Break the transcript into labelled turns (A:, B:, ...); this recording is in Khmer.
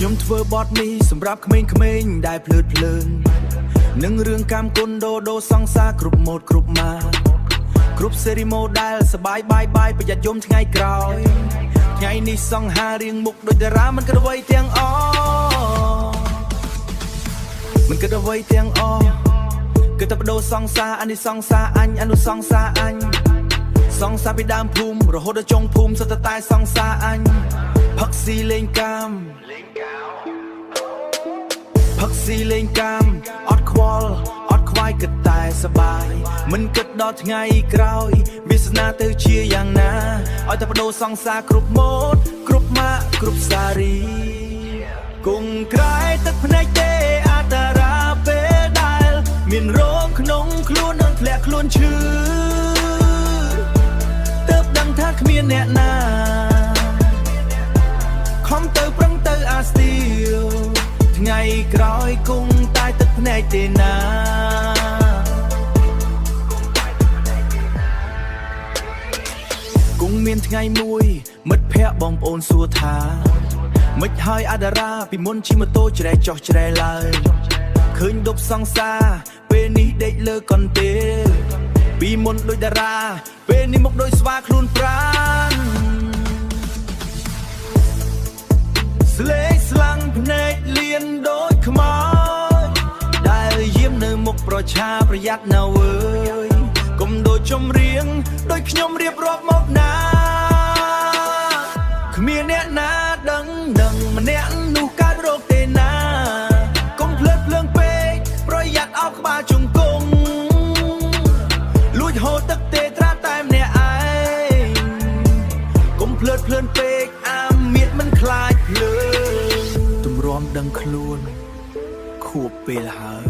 A: ខ្ញុំធ្វើបទនេះសម្រាប់ក្មេងៗដែលភ្លើតភ្លើននឹងរឿងកម្មគុណដូសង្សារគ្រប់ម៉ូដគ្រប់ម៉ាគ្រប់សេរីម៉ូដែលសបាយបាយប្រយ័ត្នយំថ្ងៃក្រោយថ្ងៃនេះសង្ហារៀងមុខដូចតារាមិនគិតអ្វីទាំងអមិនគិតអ្វីទាំងអគឺតែបដូរសង្សារអានេះសង្សារអញអានោះសង្សារអញសង្សារពីដើមភូមិរហូតដល់ចុងភូមិសុទ្ធតែសង្សារអញផឹកស៊ីលេងកាមផឹកស៊ីលេងកាមអត់ខ្វល់អត់ខ្វាយគិតតែសបាយមិនគិតដល់ថ្ងៃក្រោយវាសនាទៅជាយ៉ាងណាឲ្យតែបដូរសង្សារគ្រប់ម៉ូដគ្រប់ម៉ាកគ្រប់សារីគង់ក្រែទឹកភ្នែកទេអតារាពេលដែលមានរោគក្នុងខ្លួននឹងធ្លាក់ខ្លួនឈឺទើបដឹងថាគ្មានអ្នកណាខំទៅប្រឹងទៅអាស្ទីលថ្ងៃក្រោយគង់តែទឹកភ្នែកទេណាគង់មានថ្ងៃមួយមិត្តភ័ក្តិបងប្អូនសួរថាមិនហើយអតារាពីមុនជិះម៉ូតូច្រែចុះច្រែឡើយឃើញដប់សង្សារពេលនេះដេកលើកន្ទេលពីមុនដូចតារាពេលនេះមកដូចស្វាខ្លួនប្រានស្លេកស្លាំងភ្នែកលៀនដូចខ្មោចដែលយាមនៅមុខប្រឆាប្រយ័ត្នណាអើយកុំដូចចម្រៀងដូចខ្ញុំរៀបរាប់មកណាគ្មានអ្នកណាដឹងម្នាក់នោះកើតរោគទេណាកុំភ្លើតភ្លើងពេកប្រយ័ត្នអោបក្បាលជង្គង់លួចហូរទឹកទេត្រាតែម្នាក់ឯងកុំភ្លើតភ្លើនពេកអាមៀតមិនខ្លាចភ្លើងទម្រាំដឹងខ្លួនខួបពេលហើយ